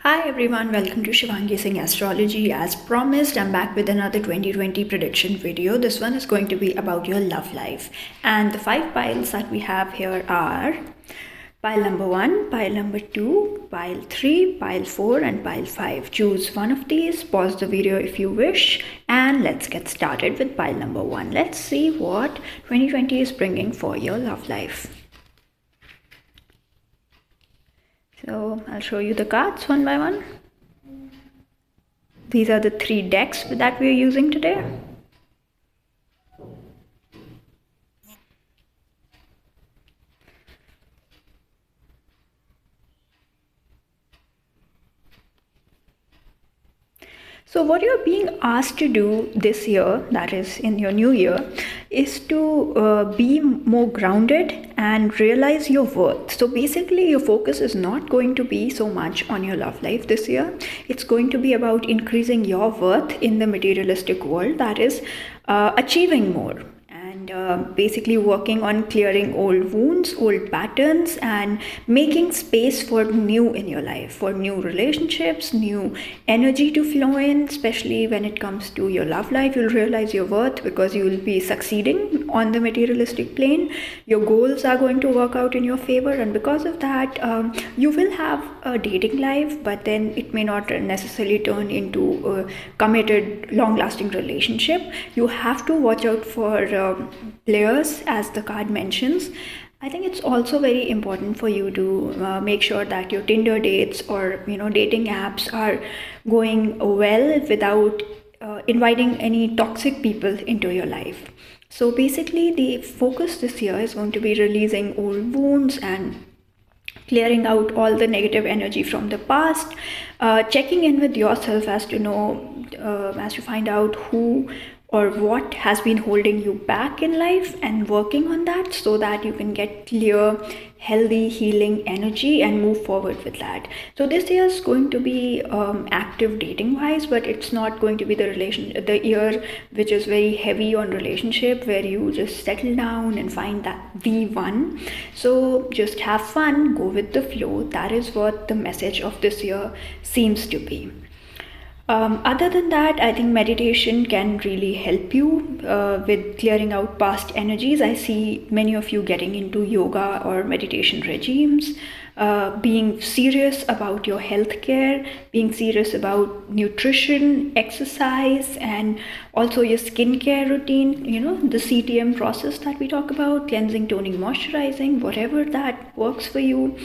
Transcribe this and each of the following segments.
Hi everyone, welcome to Shivangi Singh Astrology. As promised, I'm back with another 2020 prediction video. This one is going to be about your love life. And the 5 piles that we have here are pile number 1, pile number 2, pile 3, pile 4 and pile 5. Choose one of these, pause the video if you wish, and let's get started with pile number 1. Let's see what 2020 is bringing for your love life. So I'll show you the cards one by one. These are the 3 decks that we are using today. So what you're being asked to do this year, that is in your new year, is to be more grounded and realize your worth. So basically your focus is not going to be so much on your love life this year. It's going to be about increasing your worth in the materialistic world, that is achieving more. Basically working on clearing old wounds, old patterns, and making space for new in your life, for new relationships, new energy to flow in. Especially when it comes to your love life, you'll realize your worth because you will be succeeding on the materialistic plane. Your goals are going to work out in your favor, and because of that you will have a dating life, but then it may not necessarily turn into a committed long-lasting relationship. You have to watch out for players, as the card mentions. I think it's also very important for you to make sure that your Tinder dates or dating apps are going well without inviting any toxic people into your life. So basically the focus this year is going to be releasing old wounds and clearing out all the negative energy from the past, checking in with yourself as to find out who or what has been holding you back in life, and working on that so that you can get clear, healthy, healing energy and move forward with that. So this year is going to be active dating wise, but it's not going to be the year which is very heavy on relationship, where you just settle down and find that the one. So just have fun, go with the flow. That is what the message of this year seems to be. Other than that, I think meditation can really help you with clearing out past energies. I see many of you getting into yoga or meditation regimes, being serious about your health care, being serious about nutrition, exercise, and also your skincare routine, the CTM process that we talk about, cleansing, toning, moisturizing, whatever that works for you.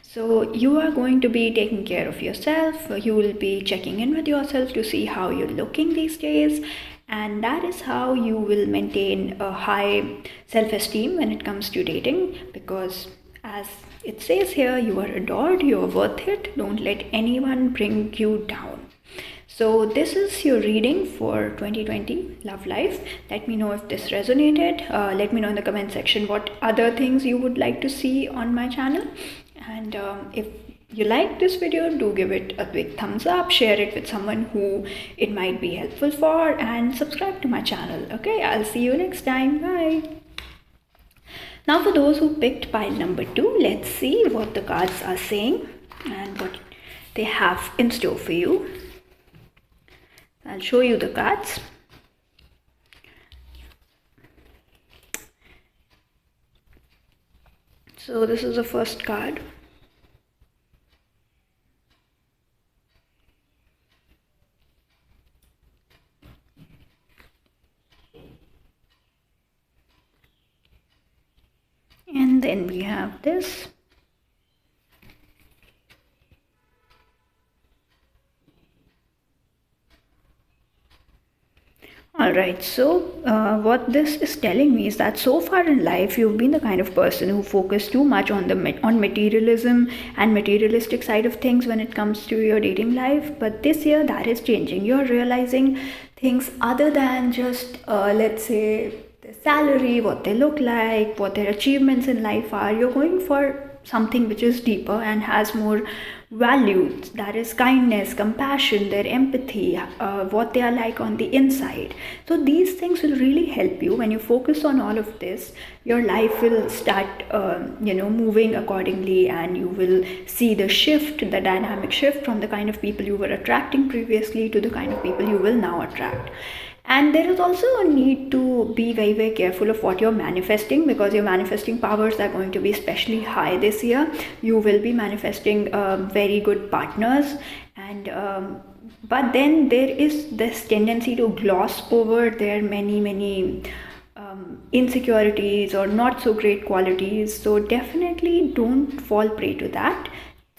So you are going to be taking care of yourself. You will be checking in with yourself to see how you're looking these days. And that is how you will maintain a high self-esteem when it comes to dating, because as it says here, you are adored, you are worth it. Don't let anyone bring you down. So this is your reading for 2020 love life. Let me know if this resonated. Let me know in the comment section what other things you would like to see on my channel. And if you like this video, do give it a big thumbs up, share it with someone who it might be helpful for, and subscribe to my channel. Okay, I'll see you next time. Bye. Now for those who picked pile number 2, let's see what the cards are saying and what they have in store for you. I'll show you the cards. So this is the first card. And then we have this. Alright, so what this is telling me is that so far in life you've been the kind of person who focused too much on materialism and materialistic side of things when it comes to your dating life. But this year that is changing. You're realizing things other than just let's say the salary, what they look like, what their achievements in life are. You're going for something which is deeper and has more values, that is kindness, compassion, their empathy, what they are like on the inside. So these things will really help you. When you focus on all of this, your life will start moving accordingly, and you will see the shift, the dynamic shift from the kind of people you were attracting previously to the kind of people you will now attract. And there is also a need to be very, very careful of what you're manifesting, because your manifesting powers are going to be especially high this year. You will be manifesting very good partners, and but then there is this tendency to gloss over their many insecurities or not so great qualities. So definitely don't fall prey to that.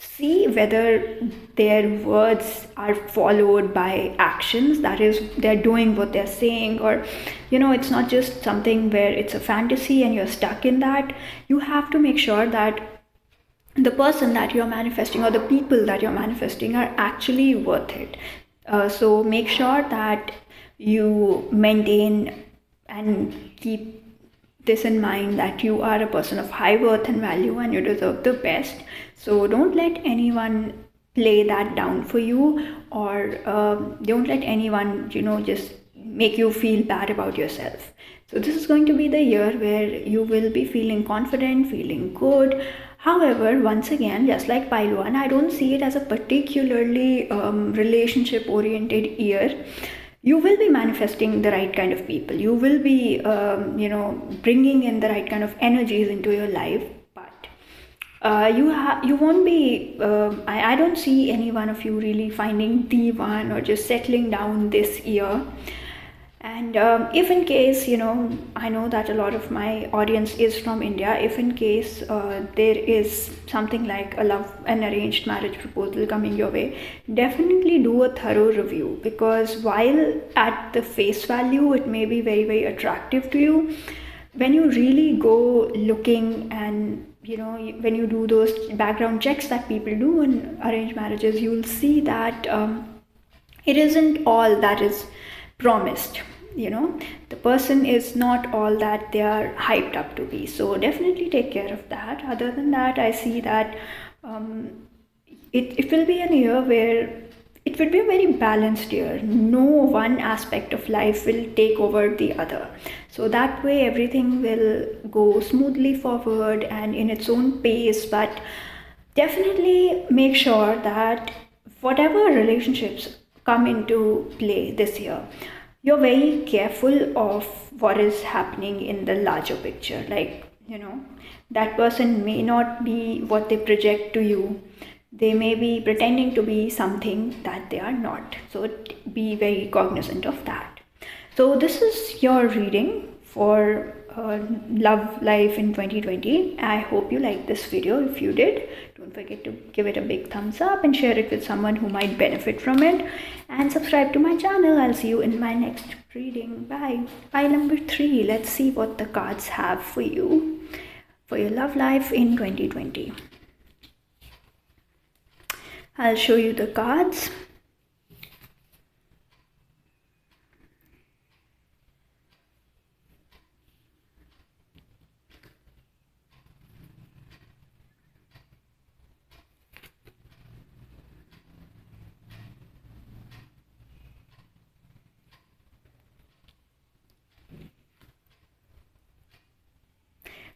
See whether their words are followed by actions, that is, they're doing what they're saying, or it's not just something where it's a fantasy and you're stuck in that. You have to make sure that the person that you're manifesting or the people that you're manifesting are actually worth it. So make sure that you maintain and keep this in mind, that you are a person of high worth and value and you deserve the best. So don't let anyone play that down for you, or don't let anyone just make you feel bad about yourself. So this is going to be the year where you will be feeling confident, feeling good. However, once again, just like pile 1, I don't see it as a particularly relationship oriented year. You will be manifesting the right kind of people. You will be bringing in the right kind of energies into your life, but you won't be I don't see any one of you really finding the one or just settling down this year. And if in case, I know that a lot of my audience is from India, if in case there is something like an arranged marriage proposal coming your way, definitely do a thorough review, because while at the face value it may be very, very attractive to you, when you really go looking and when you do those background checks that people do in arranged marriages, you will see that it isn't all that is promised. The person is not all that they are hyped up to be. So definitely take care of that. Other than that, I see that it will be a year where it will be a very balanced year. No one aspect of life will take over the other. So that way everything will go smoothly forward and in its own pace. But definitely make sure that whatever relationships come into play this year, you're very careful of what is happening in the larger picture. Like, that person may not be what they project to you. They may be pretending to be something that they are not. So be very cognizant of that. So this is your reading for love life in 2020. I hope you liked this video. If you did, don't forget to give it a big thumbs up and share it with someone who might benefit from it, and subscribe to my channel. I'll see you in my next reading. Bye. Pile number 3. Let's see what the cards have for you for your love life in 2020. I'll show you the cards.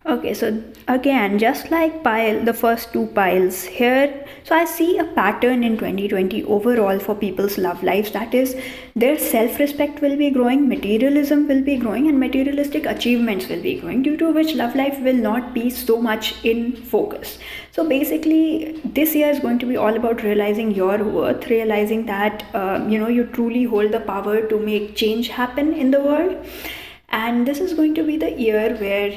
Okay, so again, just like the first 2 piles here, so I see a pattern in 2020 overall for people's love lives. That is, their self-respect will be growing, materialism will be growing, and materialistic achievements will be growing, due to which love life will not be so much in focus. So basically, this year is going to be all about realizing your worth, realizing that you truly hold the power to make change happen in the world. And this is going to be the year where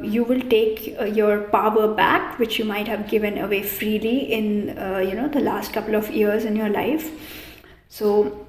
you will take your power back, which you might have given away freely in the last couple of years in your life. So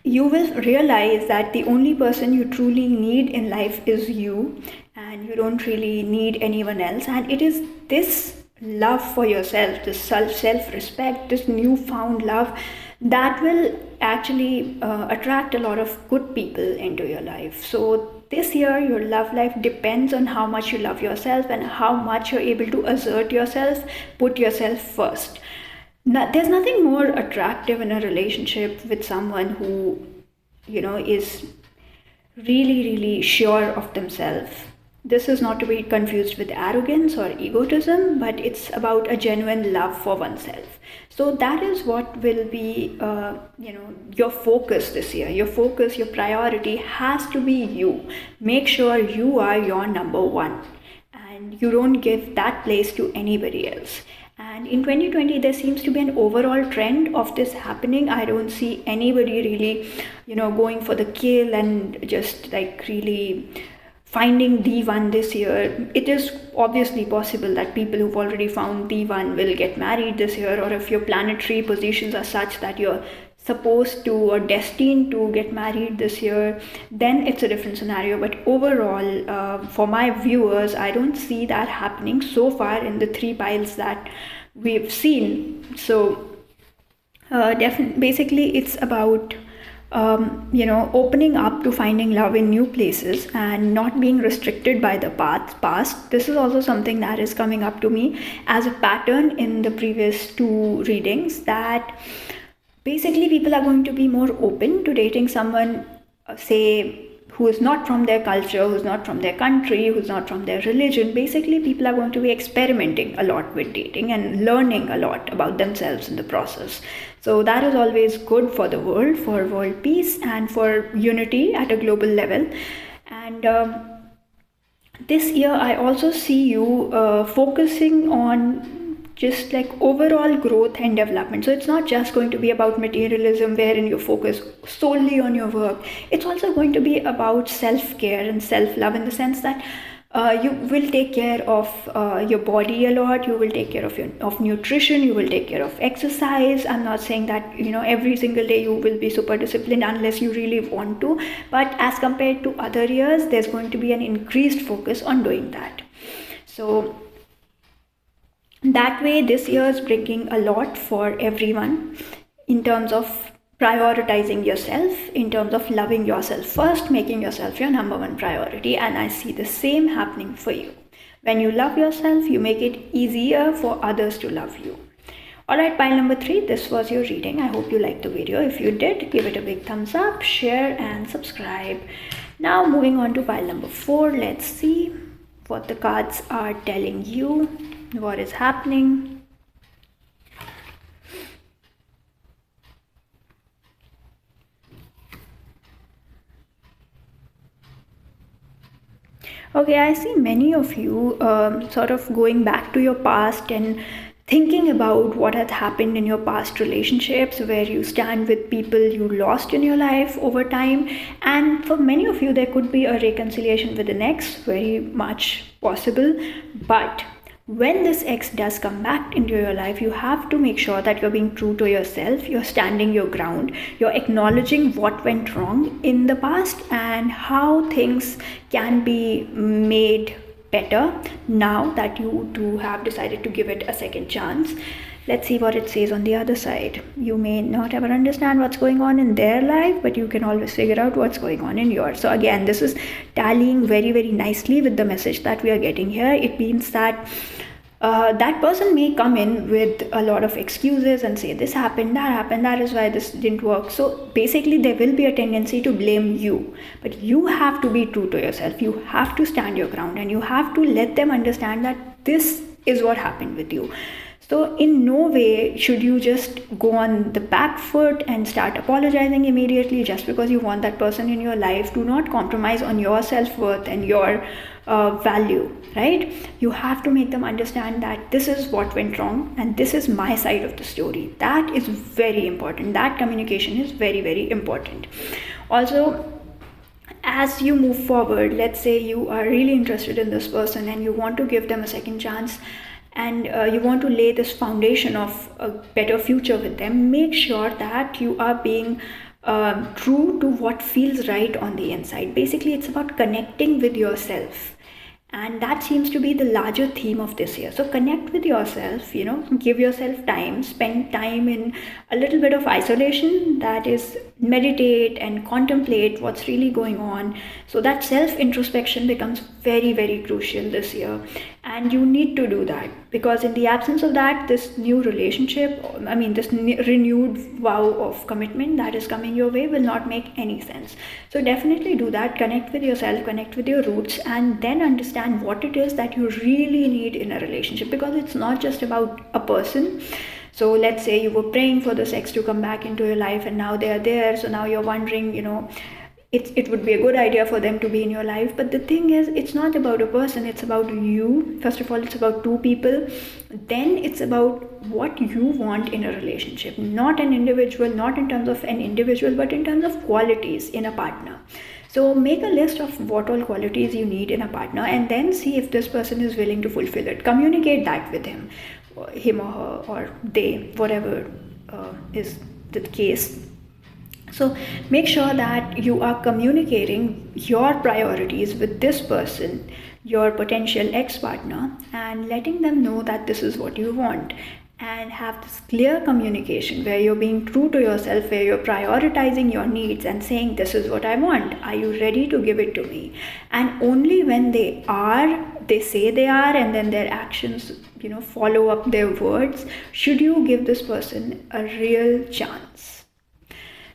you will realize that the only person you truly need in life is you, and you don't really need anyone else. And it is this love for yourself, this self-respect, this newfound love, that will actually attract a lot of good people into your life. So this year, your love life depends on how much you love yourself and how much you're able to assert yourself, put yourself first. there's nothing more attractive in a relationship with someone who, is really, really sure of themselves. This is not to be confused with arrogance or egotism, but it's about a genuine love for oneself. So that is what will be, your focus this year. Your focus, your priority has to be you. Make sure you are your number one, and you don't give that place to anybody else. And in 2020, there seems to be an overall trend of this happening. I don't see anybody really, going for the kill and just like really finding the one this year. It is obviously possible that people who've already found the one will get married this year, or if your planetary positions are such that you're supposed to or destined to get married this year, then it's a different scenario. But overall, for my viewers, I don't see that happening so far in the 3 piles that we've seen. So basically it's about opening up to finding love in new places and not being restricted by the past. This is also something that is coming up to me as a pattern in the previous 2 readings, that basically people are going to be more open to dating someone, say, who is not from their culture, who's not from their country, who's not from their religion. Basically, people are going to be experimenting a lot with dating and learning a lot about themselves in the process. So that is always good for the world, for world peace and for unity at a global level. And this year, I also see you focusing on just like overall growth and development. So it's not just going to be about materialism wherein you focus solely on your work. It's also going to be about self-care and self-love, in the sense that you will take care of your body a lot. You will take care of nutrition. You will take care of exercise. I'm not saying that every single day you will be super disciplined unless you really want to, but as compared to other years, there's going to be an increased focus on doing that. So that way, this year is bringing a lot for everyone in terms of prioritizing yourself, in terms of loving yourself first, making yourself your number one priority. And I see the same happening for you. When you love yourself, you make it easier for others to love you. Alright, pile number 3, this was your reading. I hope you liked the video. If you did, give it a big thumbs up, share and subscribe. Now moving on to pile number 4, let's see what the cards are telling you. What is happening? Okay, I see many of you sort of going back to your past and thinking about what has happened in your past relationships, where you stand with people you lost in your life over time. And for many of you, there could be a reconciliation with an ex, very much possible. But when this ex does come back into your life, you have to make sure that you're being true to yourself, you're standing your ground, you're acknowledging what went wrong in the past and how things can be made better now that you do have decided to give it a second chance. Let's see what it says on the other side. You may not ever understand what's going on in their life, but you can always figure out what's going on in yours. So again, this is tallying very, very nicely with the message that we are getting here. It means that that person may come in with a lot of excuses and say this happened, that is why this didn't work. So basically there will be a tendency to blame you, but you have to be true to yourself. You have to stand your ground and you have to let them understand that this is what happened with you. So in no way should you just go on the back foot and start apologizing immediately just because you want that person in your life. Do not compromise on your self-worth and your value, right? You have to make them understand that this is what went wrong and this is my side of the story. That is very important. That communication is very, very important. Also, as you move forward, let's say you are really interested in this person and you want to give them a second chance, and you want to lay this foundation of a better future with them, make sure that you are being true to what feels right on the inside. Basically, it's about connecting with yourself. And that seems to be the larger theme of this year. So connect with yourself, give yourself time, spend time in a little bit of isolation, that is meditate and contemplate what's really going on. So that self-introspection becomes very, very crucial this year. And you need to do that, because in the absence of that, this new relationship, I mean this renewed vow of commitment that is coming your way will not make any sense. So definitely do that. Connect with yourself, connect with your roots, and then understand what it is that you really need in a relationship, because it's not just about a person. So let's say you were praying for this ex to come back into your life, and now they are there. So now you're wondering, it would be a good idea for them to be in your life. But the thing is, it's not about a person, it's about you. First of all, it's about two people. Then it's about what you want in a relationship, not an individual, not in terms of an individual, but in terms of qualities in a partner. So make a list of what all qualities you need in a partner, and then see if this person is willing to fulfill it. Communicate that with him or her, or they, whatever is the case. So make sure that you are communicating your priorities with this person, your potential ex-partner, and letting them know that this is what you want. And have this clear communication where you're being true to yourself, where you're prioritizing your needs and saying, this is what I want. Are you ready to give it to me? And only when they say they are, and then their actions, follow up their words, should you give this person a real chance.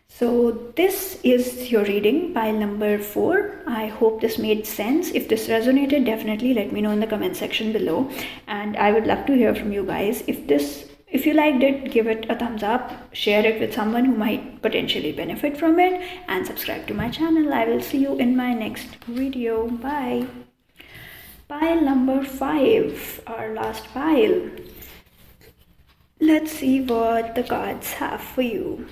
So this is your reading, pile number 4. I hope this made sense. If this resonated, definitely let me know in the comment section below. And I would love to hear from you guys. If you liked it, give it a thumbs up, share it with someone who might potentially benefit from it, and subscribe to my channel. I will see you in my next video. Bye. Pile number 5, our last pile. Let's see what the cards have for you.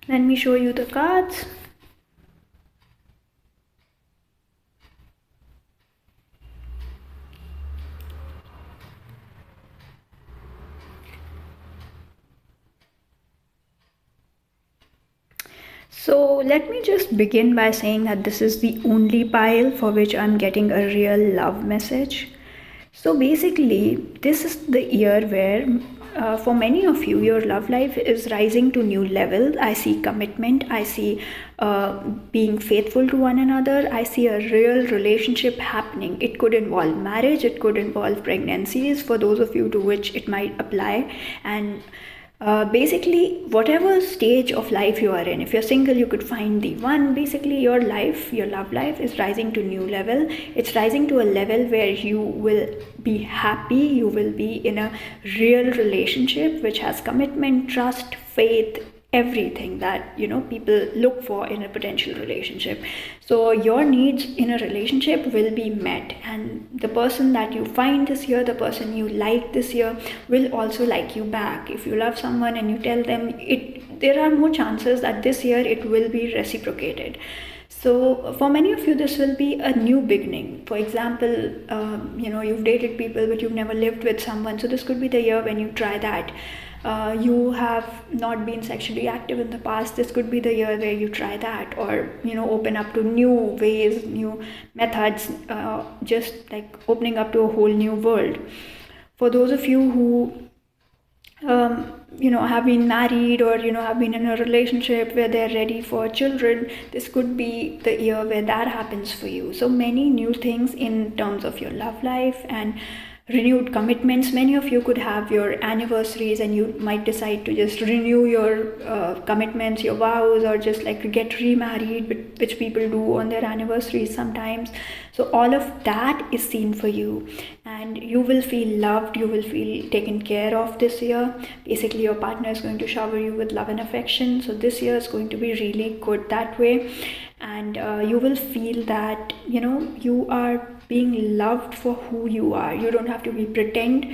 Let me show you the cards. So let me just begin by saying that this is the only pile for which I'm getting a real love message. So basically, this is the year where for many of you, your love life is rising to new levels. I see commitment. I see being faithful to one another. I see a real relationship happening. It could involve marriage. It could involve pregnancies for those of you to which it might apply. And basically, whatever stage of life you are in, if you're single, you could find the one. Basically, your love life is rising to new level. It's rising to a level where you will be happy. You will be in a real relationship which has commitment, trust, faith, everything that people look for in a potential relationship. So your needs in a relationship will be met, and the person that you find this year, the person you like this year, will also like you back. If you love someone and you tell them it, there are more chances that this year it will be reciprocated. So for many of you, this will be a new beginning. For example, you've dated people but you've never lived with someone, so this could be the year when you try that. You have not been sexually active in the past, this could be the year where you try that, or open up to new ways, new methods, just like opening up to a whole new world. For those of you who have been married, or have been in a relationship where they're ready for children, this could be the year where that happens for you. So many new things in terms of your love life and renewed commitments. Many of you could have your anniversaries, and you might decide to just renew your commitments, your vows, or just like get remarried, which people do on their anniversaries sometimes. So all of that is seen for you, and you will feel loved, you will feel taken care of this year. Basically, your partner is going to shower you with love and affection. So this year is going to be really good that way, and you will feel that you are being loved for who you are. You don't have to be pretend